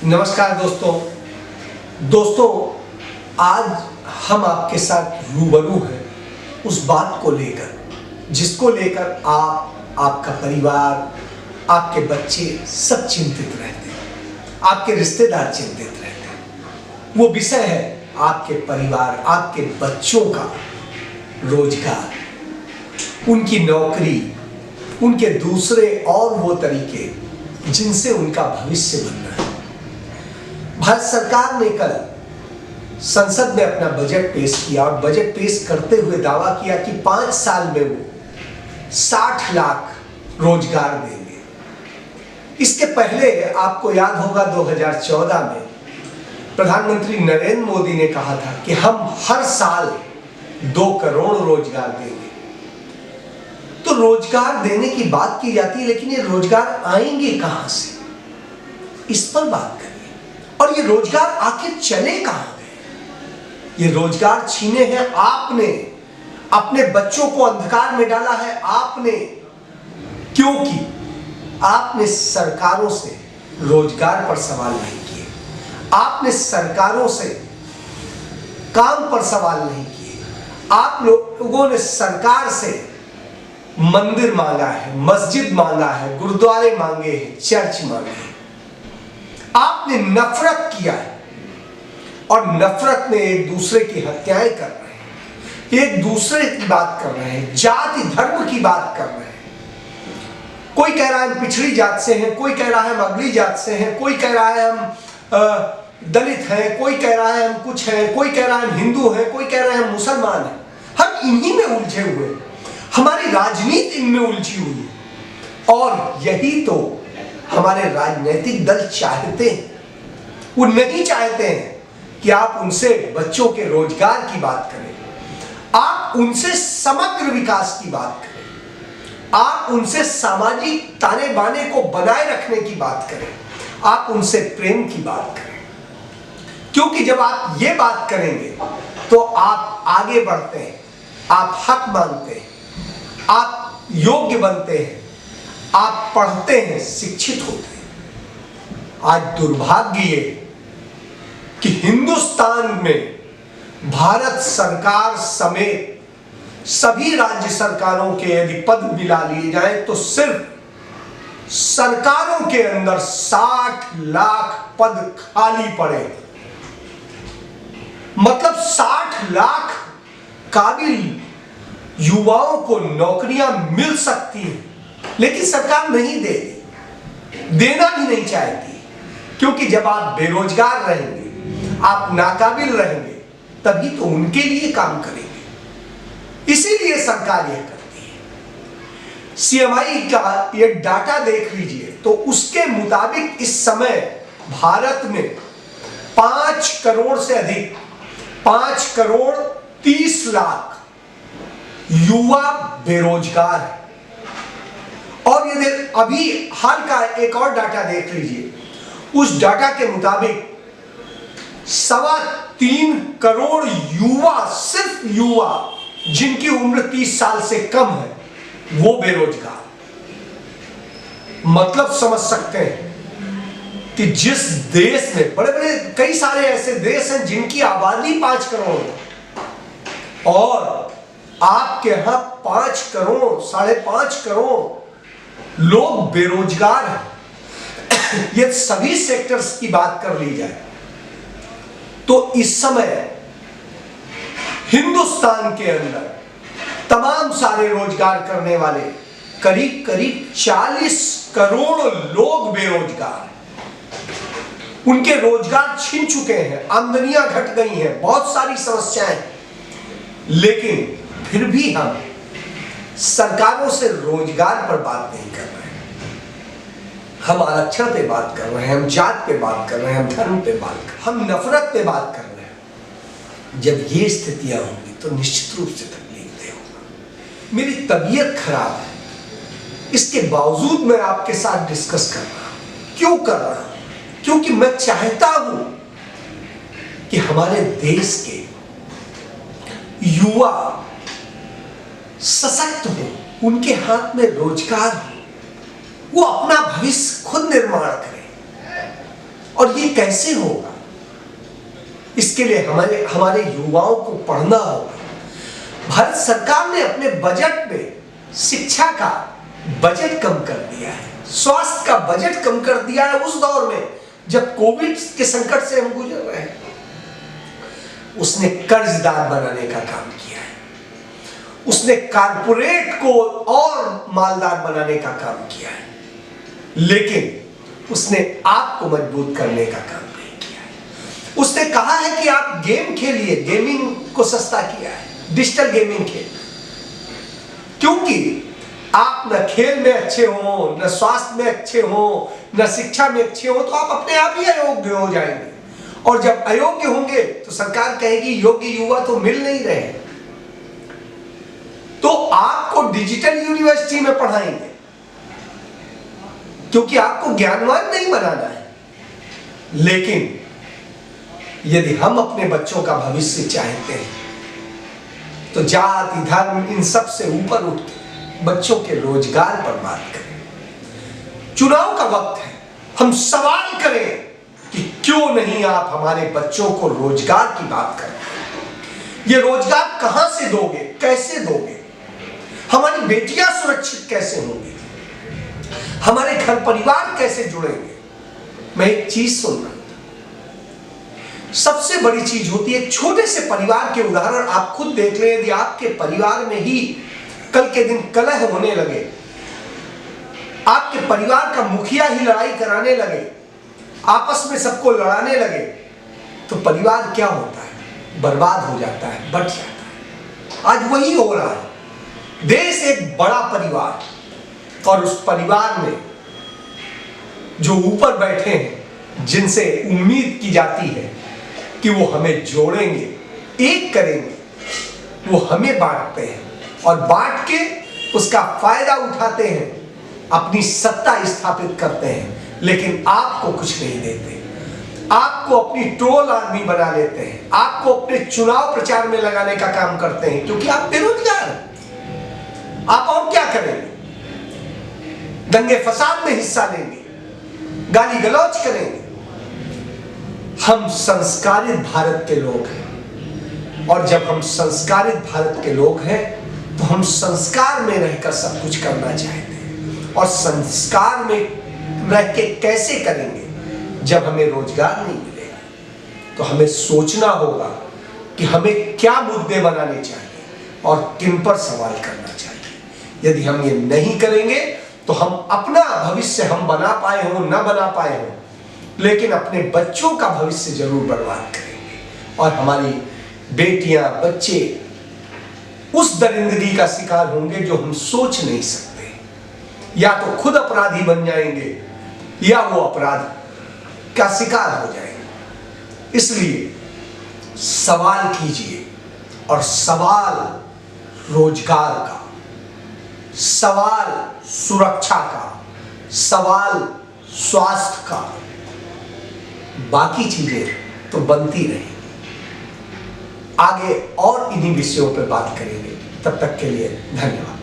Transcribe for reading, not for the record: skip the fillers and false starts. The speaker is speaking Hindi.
नमस्कार दोस्तों, आज हम आपके साथ रूबरू हैं उस बात को लेकर जिसको लेकर आपका परिवार, आपके बच्चे सब चिंतित रहते हैं, आपके रिश्तेदार चिंतित रहते हैं। वो विषय है आपके परिवार, आपके बच्चों का रोजगार, उनकी नौकरी, उनके दूसरे और वो तरीके जिनसे उनका भविष्य बनना है। भारत सरकार ने कल संसद में अपना बजट पेश किया और बजट पेश करते हुए दावा किया कि 5 साल में वो 60 लाख रोजगार देंगे। इसके पहले आपको याद होगा 2014 में प्रधानमंत्री नरेंद्र मोदी ने कहा था कि हम हर साल 2 करोड़ रोजगार देंगे। तो रोजगार देने की बात की जाती है, लेकिन ये रोजगार आएंगे कहां से, इस पर बात करिए। और ये रोजगार आखिर चले कहां गए? ये रोजगार छीने हैं आपने, अपने बच्चों को अंधकार में डाला है आपने, क्योंकि आपने सरकारों से रोजगार पर सवाल नहीं किए, आपने सरकारों से काम पर सवाल नहीं किए, आप लोगों ने सरकार से मंदिर मांगा है, मस्जिद मांगा है, गुरुद्वारे मांगे हैं, चर्च मांगे हैं। आपने नफरत किया है और नफरत में एक दूसरे की हत्याएं कर रहे हैं, एक दूसरे की बात कर रहे हैं, जाति धर्म की बात कर रहे हैं। कोई कह रहा है हम पिछड़ी जात से हैं, कोई कह रहा है हम अगली जात से हैं, कोई कह रहा है हम दलित हैं, कोई कह रहा है हम कुछ हैं, कोई कह रहा है हम हिंदू हैं, कोई कह रहा है हम मुसलमान हैं। हम इन्हीं में उलझे हुए हैं, हमारी राजनीति इनमें उलझी हुई है। और यही तो हमारे राजनीतिक दल चाहते हैं। वो नहीं चाहते हैं कि आप उनसे बच्चों के रोजगार की बात करें, आप उनसे समग्र विकास की बात करें, आप उनसे सामाजिक ताने बाने को बनाए रखने की बात करें, आप उनसे प्रेम की बात करें। क्योंकि जब आप ये बात करेंगे तो आप आगे बढ़ते हैं, आप हक मांगते हैं, आप योग्य बनते हैं, आप पढ़ते हैं, शिक्षित होते हैं। आज दुर्भाग्य ये कि हिंदुस्तान में भारत सरकार समेत सभी राज्य सरकारों के यदि पद मिला लिए जाएं तो सिर्फ सरकारों के अंदर 60 लाख पद खाली पड़े। मतलब 60 लाख काबिल युवाओं को नौकरियां मिल सकती हैं, लेकिन सरकार नहीं देगी, देना भी नहीं चाहती। क्योंकि जब आप बेरोजगार रहेंगे, आप नाकाबिल रहेंगे, तभी तो उनके लिए काम करेंगे। इसीलिए सरकार यह करती है। सीएमआई का ये डाटा देख लीजिए तो उसके मुताबिक इस समय भारत में 5 करोड़ से अधिक, 5 करोड़ 30 लाख युवा बेरोजगार है। और ये अभी हाल का एक और डाटा देख लीजिए, उस डाटा के मुताबिक 3.25 करोड़ युवा, सिर्फ युवा जिनकी उम्र 30 साल से कम है, वो बेरोजगार। मतलब समझ सकते हैं कि जिस देश में बड़े बड़े कई सारे ऐसे देश हैं जिनकी आबादी 5 करोड़ है और आपके यहां 5 करोड़, 5.5 करोड़ लोग बेरोजगार हैं। ये सभी सेक्टर्स की बात कर ली जाए तो इस समय हिंदुस्तान के अंदर तमाम सारे रोजगार करने वाले करीब 40 करोड़ लोग बेरोजगार हैं। उनके रोजगार छिन चुके हैं, आमदनियां घट गई हैं, बहुत सारी समस्याएं, लेकिन फिर भी हम सरकारों से रोजगार पर बात नहीं कर रहे हैं। हम आरक्षण पे बात कर रहे हैं, हम जात पे बात कर रहे हैं, हम धर्म पे बात कर रहे हैं, हम नफरत पे बात कर रहे हैं। जब ये स्थितियां होंगी तो निश्चित रूप से तकलीफ होगा। मेरी तबीयत खराब है, इसके बावजूद मैं आपके साथ डिस्कस कर रहा हूं। क्यों कर रहा हूं? क्योंकि मैं चाहता हूं कि हमारे देश के युवा सशक्त हो, उनके हाथ में रोजगार हो, वो अपना भविष्य खुद निर्माण करें। और ये कैसे होगा? इसके लिए हमारे युवाओं को पढ़ना होगा। भारत सरकार ने अपने बजट में शिक्षा का बजट कम कर दिया है, स्वास्थ्य का बजट कम कर दिया है उस दौर में जब कोविड के संकट से हम गुजर रहे हैं। उसने कर्जदार बनाने का काम किया है, उसने कारपोरेट को और मालदार बनाने का काम किया है, लेकिन उसने आपको मजबूत करने का काम नहीं किया है। उसने कहा है कि आप गेम खेलिए, गेमिंग को सस्ता किया है, डिजिटल गेमिंग खेल, क्योंकि आप न खेल में अच्छे हो, न स्वास्थ्य में अच्छे हो, न शिक्षा में अच्छे हो, तो आप अपने आप ही अयोग्य हो जाएंगे। और जब अयोग्य होंगे तो सरकार कहेगी योग्य युवा तो मिल नहीं रहे, तो आपको डिजिटल यूनिवर्सिटी में पढ़ाएंगे, क्योंकि आपको ज्ञानवान नहीं बनाना है। लेकिन यदि हम अपने बच्चों का भविष्य चाहते हैं तो जाति धर्म इन सब से ऊपर उठ के बच्चों के रोजगार पर बात करें। चुनाव का वक्त है, हम सवाल करें कि क्यों नहीं आप हमारे बच्चों को रोजगार की बात करें। ये रोजगार कहां से दोगे, कैसे दोगे? हमारी बेटियां सुरक्षित कैसे होंगी, हमारे घर परिवार कैसे जुड़ेंगे? मैं एक चीज सुन रहा था, सबसे बड़ी चीज होती है एक छोटे से परिवार के उदाहरण आप खुद देख लें। यदि आपके परिवार में ही कल के दिन कलह होने लगे, आपके परिवार का मुखिया ही लड़ाई कराने लगे, आपस में सबको लड़ाने लगे, तो परिवार क्या होता है? बर्बाद हो जाता है, बट जाता है। आज वही हो रहा है। देश एक बड़ा परिवार, और उस परिवार में जो ऊपर बैठे हैं, जिनसे उम्मीद की जाती है कि वो हमें जोड़ेंगे, एक करेंगे, वो हमें बांटते हैं और बांट के उसका फायदा उठाते हैं, अपनी सत्ता स्थापित करते हैं, लेकिन आपको कुछ नहीं देते। आपको अपनी ट्रोल आर्मी बना लेते हैं, आपको अपने चुनाव प्रचार में लगाने का काम करते हैं, क्योंकि आप बेरोजगार हैं। आप और क्या करेंगे? दंगे फसाद में हिस्सा लेंगे, गाली गलौज करेंगे। हम संस्कारित भारत के लोग हैं, और जब हम संस्कारित भारत के लोग हैं तो हम संस्कार में रहकर सब कुछ करना चाहते हैं। और संस्कार में रह के कैसे करेंगे? जब हमें रोजगार नहीं मिलेगा, तो हमें सोचना होगा कि हमें क्या मुद्दे बनाने चाहिए और किन पर सवाल करना चाहिए। यदि हम ये नहीं करेंगे तो हम अपना भविष्य हम बना पाए हो न बना पाए हो, लेकिन अपने बच्चों का भविष्य जरूर बर्बाद करेंगे। और हमारी बेटियां बच्चे उस दरिंदगी का शिकार होंगे जो हम सोच नहीं सकते। या तो खुद अपराधी बन जाएंगे या वो अपराध का शिकार हो जाएंगे। इसलिए सवाल कीजिए, और सवाल रोजगार का, सवाल सुरक्षा का, सवाल स्वास्थ्य का, बाकी चीजें तो बनती रही। आगे और इन्हीं विषयों पर बात करेंगे। तब तक के लिए धन्यवाद।